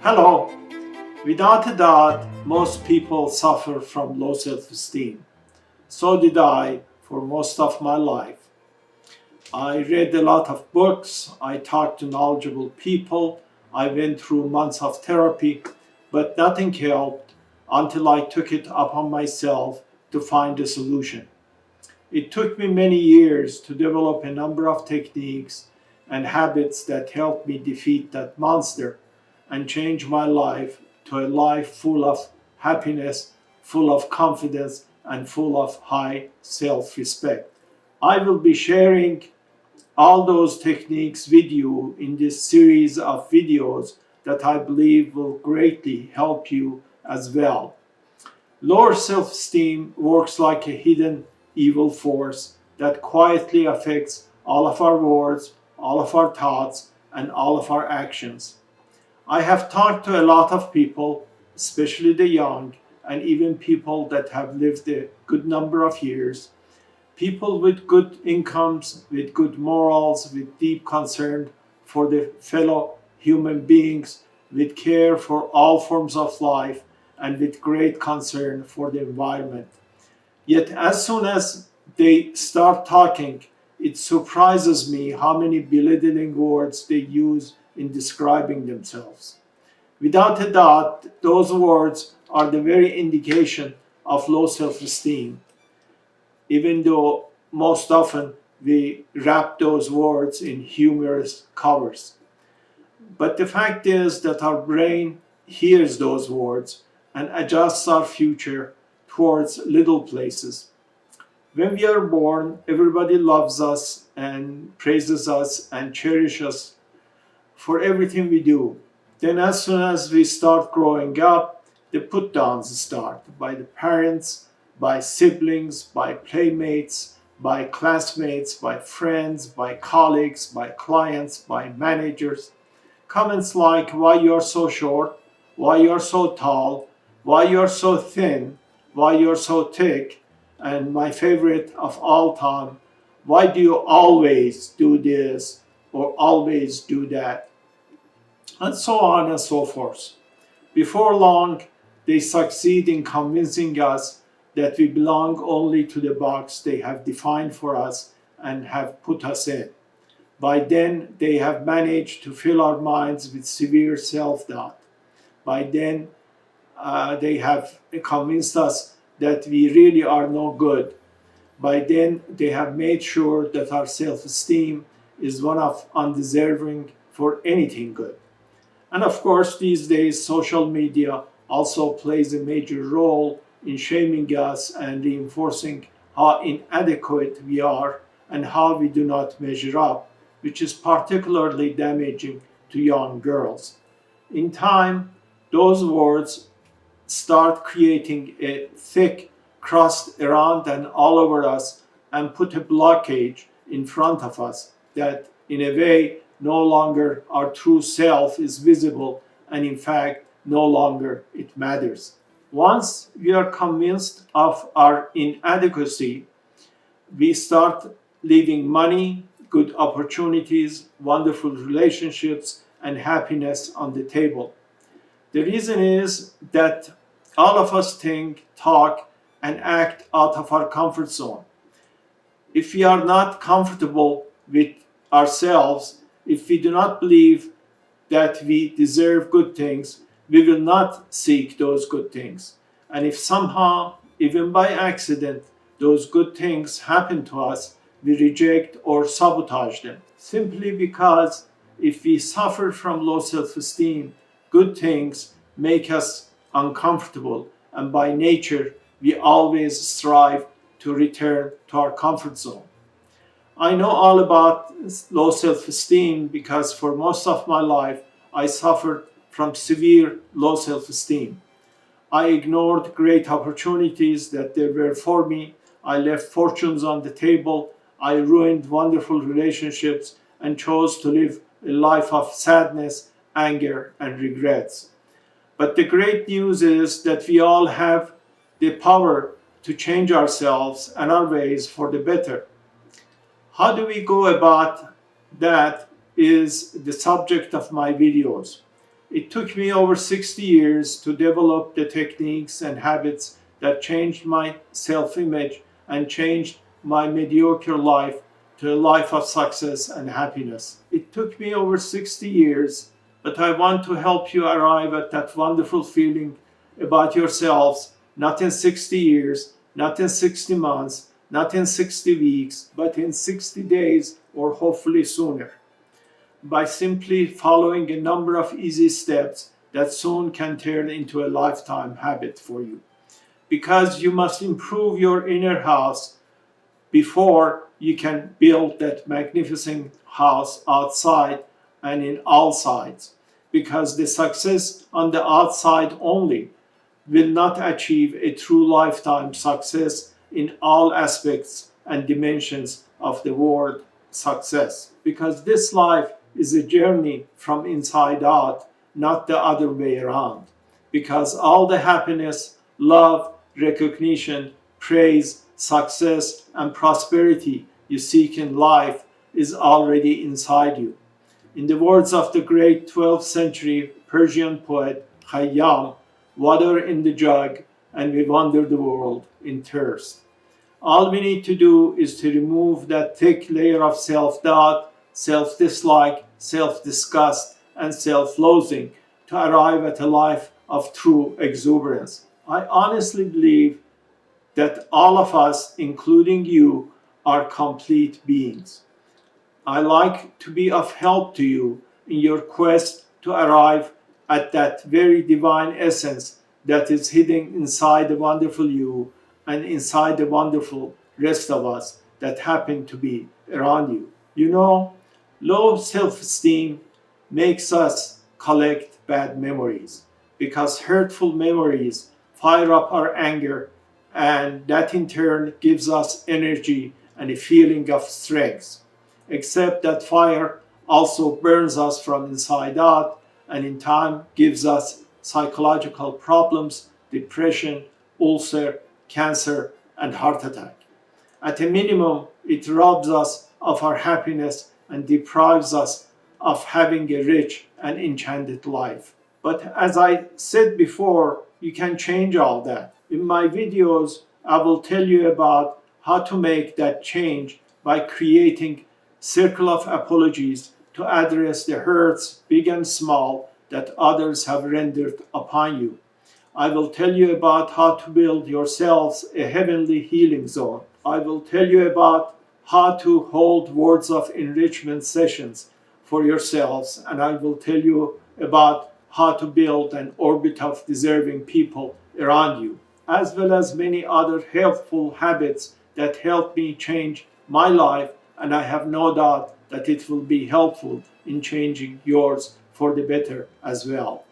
Hello. Without a doubt, most people suffer from low self-esteem. So did I for most of my life. I read a lot of books, I talked to knowledgeable people, I went through months of therapy, but nothing helped until I took it upon myself to find a solution. It took me many years to develop a number of techniques and habits that helped me defeat that monster and change my life to a life full of happiness, full of confidence, and full of high self respect. I will be sharing all those techniques with you in this series of videos that I believe will greatly help you as well. Lower self esteem works like a hidden evil force that quietly affects all of our words, all of our thoughts, and all of our actions. I have talked to a lot of people, especially the young, and even people that have lived a good number of years, people with good incomes, with good morals, with deep concern for the fellow human beings, with care for all forms of life, and with great concern for the environment. Yet, as soon as they start talking, it surprises me how many belittling words they use in describing themselves. Without a doubt, those words are the very indication of low self esteem, even though most often we wrap those words in humorous covers. But the fact is that our brain hears those words and adjusts our future towards little places. When we are born, everybody loves us and praises us and cherishes us for everything we do. Then, as soon as we start growing up, the put downs start by the parents, by siblings, by playmates, by classmates, by friends, by colleagues, by clients, by managers. Comments like, why you're so short, why you're so tall, why you're so thin, why you're so thick, and my favorite of all time, why do you always do this or always do that? And so on and so forth. Before long, they succeed in convincing us that we belong only to the box they have defined for us and have put us in. By then, they have managed to fill our minds with severe self doubt. By then, they have convinced us that we really are no good. By then, they have made sure that our self esteem is one of undeserving for anything good. And of course, these days, social media also plays a major role in shaming us and reinforcing how inadequate we are and how we do not measure up, which is particularly damaging to young girls. In time, those words start creating a thick crust around and all over us and put a blockage in front of us that, in a way, no longer our true self is visible and, in fact, no longer it matters. Once we are convinced of our inadequacy, we start leaving money, good opportunities, wonderful relationships, and happiness on the table. The reason is that all of us think, talk, and act out of our comfort zone. If we are not comfortable with ourselves, if we do not believe that we deserve good things, we will not seek those good things. And if somehow, even by accident, those good things happen to us, we reject or sabotage them. Simply because if we suffer from low self esteem, good things make us uncomfortable, and by nature, we always strive to return to our comfort zone. I know all about low self esteem because for most of my life, I suffered from severe low self esteem. I ignored great opportunities that there were for me. I left fortunes on the table. I ruined wonderful relationships and chose to live a life of sadness, anger, and regrets. But the great news is that we all have the power to change ourselves and our ways for the better. How do we go about that is the subject of my videos. It took me over 60 years to develop the techniques and habits that changed my self-image and changed my mediocre life to a life of success and happiness. It took me over 60 years, but I want to help you arrive at that wonderful feeling about yourselves, not in 60 years, not in 60 months, not in 60 weeks, but in 60 days or hopefully sooner, by simply following a number of easy steps that soon can turn into a lifetime habit for you. Because you must improve your inner house before you can build that magnificent house outside and in all sides. Because the success on the outside only will not achieve a true lifetime success in all aspects and dimensions of the word success. Because this life is a journey from inside out, not the other way around. Because all the happiness, love, recognition, praise, success, and prosperity you seek in life is already inside you. In the words of the great 12th century Persian poet Khayyam, water in the jug and we wander the world in thirst. All we need to do is to remove that thick layer of self-doubt, self-dislike, self-disgust, and self-loathing to arrive at a life of true exuberance. I honestly believe that all of us, including you, are complete beings. I like to be of help to you in your quest to arrive at that very divine essence that is hidden inside the wonderful you and inside the wonderful rest of us that happen to be around you. You know, low self-esteem makes us collect bad memories because hurtful memories fire up our anger, and that in turn gives us energy and a feeling of strength. Except that fire also burns us from inside out and in time gives us psychological problems, depression, ulcer, cancer, and heart attack. At a minimum, it robs us of our happiness and deprives us of having a rich and enchanted life. But as I said before, you can change all that. In my videos, I will tell you about how to make that change by creating circle of apologies to address the hurts, big and small, that others have rendered upon you. I will tell you about how to build yourselves a heavenly healing zone. I will tell you about how to hold words of enrichment sessions for yourselves, and I will tell you about how to build an orbit of deserving people around you, as well as many other helpful habits that help me change my life, and I have no doubt that it will be helpful in changing yours for the better as well.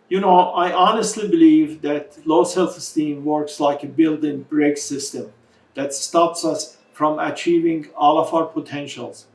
You know, I honestly believe that low self-esteem works like a built-in brake system that stops us from achieving all of our potentials.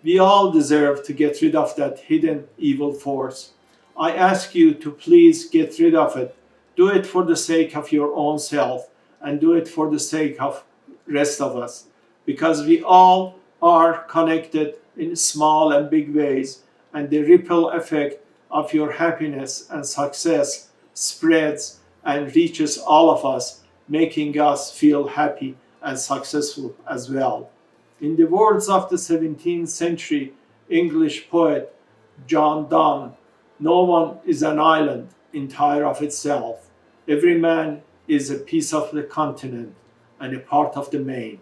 We all deserve to get rid of that hidden evil force. I ask you to please get rid of it. Do it for the sake of your own self and do it for the sake of rest of us, because we all are connected in small and big ways, and the ripple effect of your happiness and success spreads and reaches all of us, making us feel happy and successful as well. In the words of the 17th century English poet John Donne, no one is an island entire of itself. Every man is a piece of the continent and a part of the main.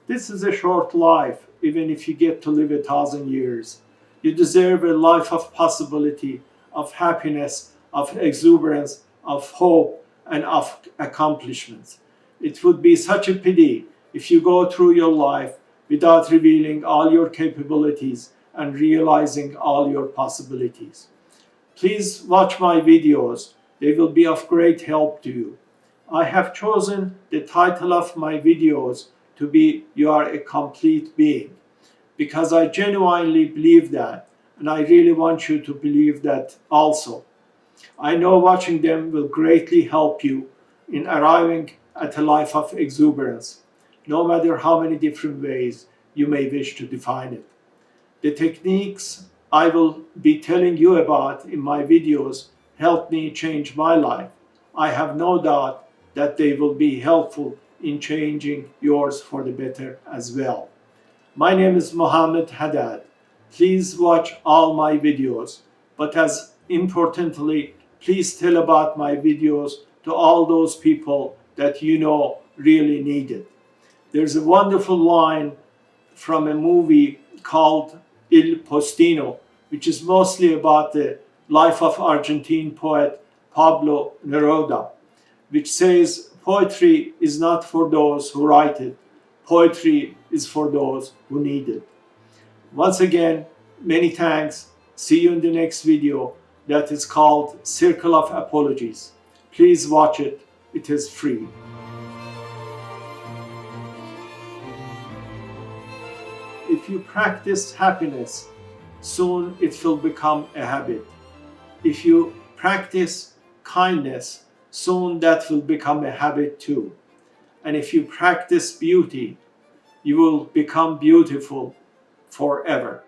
This is a short life, even if you get to live 1,000 years. You deserve a life of possibility, of happiness, of exuberance, of hope, and of accomplishments. It would be such a pity if you go through your life without revealing all your capabilities and realizing all your possibilities. Please watch my videos. They will be of great help to you. I have chosen the title of my videos to be "You Are a Complete Being" because I genuinely believe that, and I really want you to believe that also. I know watching them will greatly help you in arriving at a life of exuberance, no matter how many different ways you may wish to define it. The techniques I will be telling you about in my videos helped me change my life. I have no doubt that they will be helpful in changing yours for the better as well. My name is Mohammed Haddad. Please watch all my videos, but as importantly, please tell about my videos to all those people that you know really need it. There's a wonderful line from a movie called Il Postino, which is mostly about the life of Argentine poet Pablo Neruda, which says, "Poetry is not for those who write it. Poetry is for those who need it." Once again, many thanks. See you in the next video that is called Circle of Apologies. Please watch it. It is free. If you practice happiness, soon it will become a habit. If you practice kindness, soon that will become a habit too. And if you practice beauty, you will become beautiful forever.